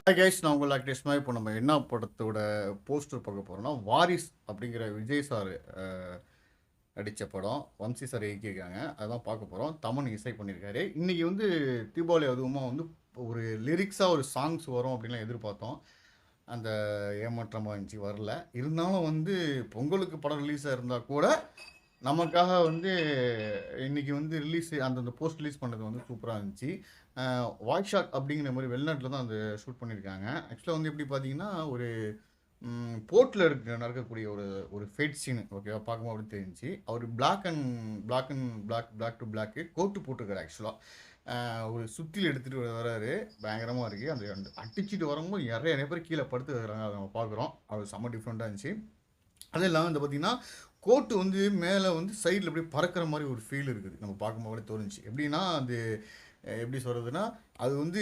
Hi guys, நான் உங்கள் ஆக்டர்ஸ்மா. இப்போ நம்ம என்ன படத்தோட போஸ்டர் பார்க்க போகிறோம்னா, வாரிஸ் அப்படிங்கிற விஜய் சார் நடித்த படம். வம்சி சார் இயக்கியிருக்காங்க. அதான் பார்க்க போகிறோம். தமன் இசை பண்ணியிருக்காரு. இன்றைக்கி வந்து தீபாவளி அதுவுமா வந்து ஒரு லிரிக்ஸாக ஒரு சாங்ஸ் வரும் அப்படின்லாம் எதிர்பார்த்தோம். அந்த ஏமாற்றமாக இருந்துச்சு, வரல. இருந்தாலும் வந்து பொங்கலுக்கு படம் ரிலீஸாக இருந்தால் கூட நமக்காக வந்து இன்னைக்கு வந்து அந்த போஸ்ட் ரிலீஸ் பண்ணது வந்து சூப்பராக இருந்துச்சு. வாய்ஸ் ஷாட் அப்படிங்கிற மாதிரி வெளிநாட்டில் தான் அந்த ஷூட் பண்ணியிருக்காங்க. ஆக்சுவலாக வந்து எப்படி பார்த்தீங்கன்னா, ஒரு போர்ட்டில் நடக்கக்கூடிய ஒரு ஒரு ஃபைட் சீனு ஓகேவா, பார்க்கும்போது அப்படி தெரிஞ்சுச்சு. அவர் பிளாக் டு பிளாக்கு கோட்டு போட்டிருக்காரு ஆக்சுவலாக. ஒரு சுத்தியில் எடுத்துகிட்டு வராரு. பயங்கரமாக இருக்குது. அந்த அடிச்சுட்டு வரும்போது நிறைய பேர் கீழே படுத்து வர்றாங்க. அதை நம்ம பார்க்குறோம். அது செம்ம டிஃப்ரெண்ட்டாக இருந்துச்சு. அது இல்லாமல் இந்த பார்த்தீங்கன்னா, கோட்டு வந்து மேலே வந்து சைடில் அப்படியே பறக்கிற மாதிரி ஒரு ஃபீல் இருக்குது. நம்ம பார்க்கும்போதே தோணுச்சு. எப்படின்னா அது எப்படி சொல்கிறதுனா, அது வந்து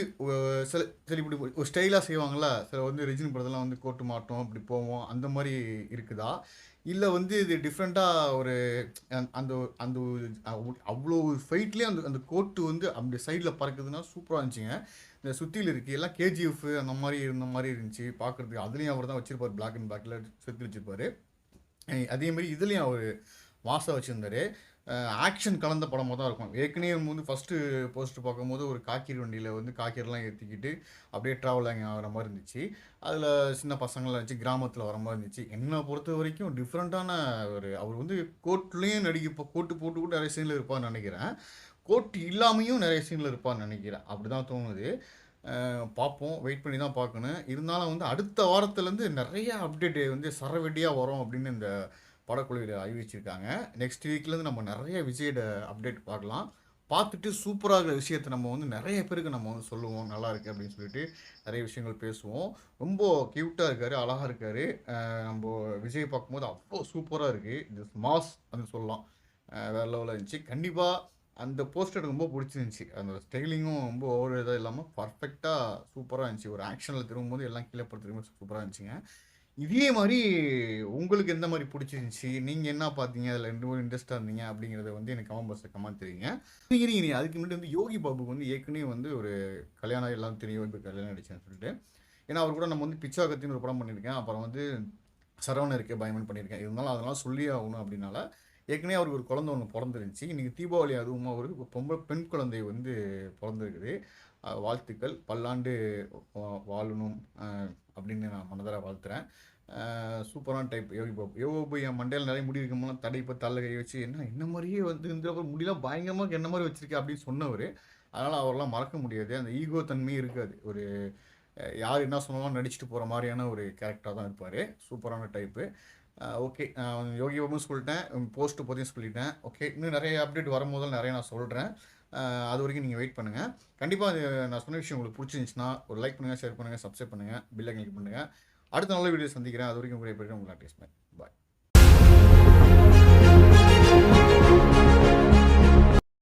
சில சில இப்படி ஒரு ஸ்டைலாக செய்வாங்களா, சில வந்து ரெஜினி படத்தெல்லாம் வந்து கோட்டு மாட்டோம் இப்படி போவோம் அந்த மாதிரி இருக்குதா, இல்லை வந்து இது டிஃப்ரெண்ட்டாக ஒரு அந்த அந்த அவ்வளோ ஃபைட்லேயே அந்த அந்த கோட்டு வந்து அப்படி சைடில் பறக்குதுன்னா சூப்பராக இருந்துச்சுங்க. இந்த சுற்றியில் இருக்குது எல்லாம் கேஜிஎஃப் அந்த மாதிரி இருந்த மாதிரி இருந்துச்சு பார்க்குறதுக்கு. அதுலேயும் அவர் தான் வச்சிருப்பார், பிளாக் அண்ட் பிளாக்கில் செத்து வச்சிருப்பாரு. அதேமாரி இதுலேயும் அவர் மாசாக வச்சுருந்தார். ஆக்ஷன் கலந்த படமாக தான் இருக்கும். ஏற்கனவே வந்து ஃபஸ்ட்டு போஸ்ட்டு பார்க்கும்போது ஒரு காக்கீர் வண்டியில் வந்து காக்கீரெலாம் ஏற்றிக்கிட்டு அப்படியே ட்ராவலிங் ஆகிற மாதிரி இருந்துச்சு. அதில் சின்ன பசங்களாம் இருந்துச்சு, கிராமத்தில் வர மாதிரி இருந்துச்சு. என்னை பொறுத்த வரைக்கும் டிஃப்ரெண்ட்டான அவர் வந்து கோட்லேயும் கோட்டு போட்டு கூட நிறைய சீனில் இருப்பார்னு நினைக்கிறேன். கோட்டு இல்லாமையும் நிறைய சீனில் இருப்பார்னு நினைக்கிறேன். அப்படி தான் தோணுது. பார்ப்போம், வெயிட் பண்ணி தான் பார்க்கணும். இருந்தாலும் வந்து அடுத்த வாரத்துலேருந்து நிறைய அப்டேட்டு வந்து சரவெடியாக வரும் அப்படின்னு இந்த படக்குழுவில் அறிவிச்சிருக்காங்க. நெக்ஸ்ட் வீக்லேருந்து நம்ம நிறைய விஜயோட அப்டேட் பார்க்கலாம். பார்த்துட்டு சூப்பராக இருக்கிற விஷயத்தை நம்ம வந்து நிறைய பேருக்கு நம்ம வந்து சொல்லுவோம், நல்லா இருக்குது அப்படின்னு சொல்லிட்டு நிறைய விஷயங்கள் பேசுவோம். ரொம்ப க்யூட்டாக இருக்கார், அழகாக இருக்கார். நம்ம விஜய் பார்க்கும்போது அவ்வளோ சூப்பராக இருக்குது. இது மாஸ் அப்படின்னு சொல்லலாம். வேறு லெவலில் இருந்துச்சு. கண்டிப்பாக அந்த போஸ்டர் எனக்கு ரொம்ப பிடிச்சிருந்துச்சி. அந்த ஸ்டைலிங்கும் ரொம்ப ஓவர் இதாக இல்லாமல் பர்ஃபெக்டாக சூப்பராக இருந்துச்சு. ஒரு ஆக்ஷனில் திரும்பும்போது எல்லாம் கீழே படுத்துருக்கும்போது சூப்பராக இருந்துச்சுங்க. இதே மாதிரி உங்களுக்கு எந்த மாதிரி பிடிச்சிருந்துச்சி, நீங்கள் என்ன பார்த்தீங்க, அதில் 2 பேரும் இன்ட்ரெஸ்ட்டாக இருந்தீங்க அப்படிங்கிறத வந்து எனக்கு கமெண்ட் பாக்ஸில் கமெண்ட் தெரியுங்க. நீ அதுக்கு முன்னாடி வந்து யோகி பாபுக்கு வந்து ஏற்கனவே வந்து ஒரு கல்யாணம் எல்லாம் தெரியும், இப்போ கல்யாணம் அடிச்சேன்னு சொல்லிட்டு. ஏன்னா அவர் கூட நம்ம வந்து பிச்சாகத்தின்னு ஒரு படம் பண்ணியிருக்கேன். அப்புறம் வந்து சரவணன் இருக்கே பயமன் பண்ணியிருக்கேன். இருந்தாலும் அதெல்லாம் சொல்லியே ஆகணும் அப்படின்னால ஏற்கனவே அவருக்கு ஒரு குழந்தை ஒன்று பிறந்துருந்துச்சு. இன்றைக்கி தீபாவளி அதுவும் அவருக்கு பெண் குழந்தை வந்து பிறந்திருக்குது. வாழ்த்துக்கள், பல்லாண்டு வாழணும் அப்படின்னு நான் மனதார வாழ்த்துறேன். சூப்பரான டைப் யோகி பாபு. யோகி பாபு என் மண்டையில் நிறைய முடி இருக்கும்போது தடை இப்போ தள்ள கை வச்சு என்ன மாதிரியே வந்து இந்த முடியெல்லாம் பயங்கரமாக என்ன மாதிரி வச்சுருக்கேன் அப்படின்னு சொன்னவர். அதனால் அவரெல்லாம் மறக்க முடியாது. அந்த ஈகோ தன்மையே இருக்காது. ஒரு யார் என்ன சொன்னாலும் நடிச்சுட்டு போகிற மாதிரியான ஒரு கேரக்டராக தான் இருப்பார். சூப்பரான டைப்பு. ஓகே, யோகி பாபுன்னு சொல்லிட்டேன், போஸ்ட்டு பற்றியும் சொல்லிட்டேன். ஓகே, இன்னும் நிறைய அப்டேட் வரும்போது நிறைய நான் சொல்கிறேன். அது வரைக்கும் நீங்கள் வெயிட் பண்ணுங்கள். கண்டிப்பாக நான் சொன்ன விஷயம் உங்களுக்கு பிடிச்சிருந்துச்சுன்னா ஒரு லைக் பண்ணுங்கள், ஷேர் பண்ணுங்கள், சப்ஸ்கிரைப் பண்ணுங்கள், பெல் ஐக்கன் கிளிக் பண்ணுங்கள். அடுத்த நல்ல வீடியோ சந்திக்கிறேன். அது வரைக்கும் உங்களை உங்கள் ஆர்டிஸ்ட் பாய்.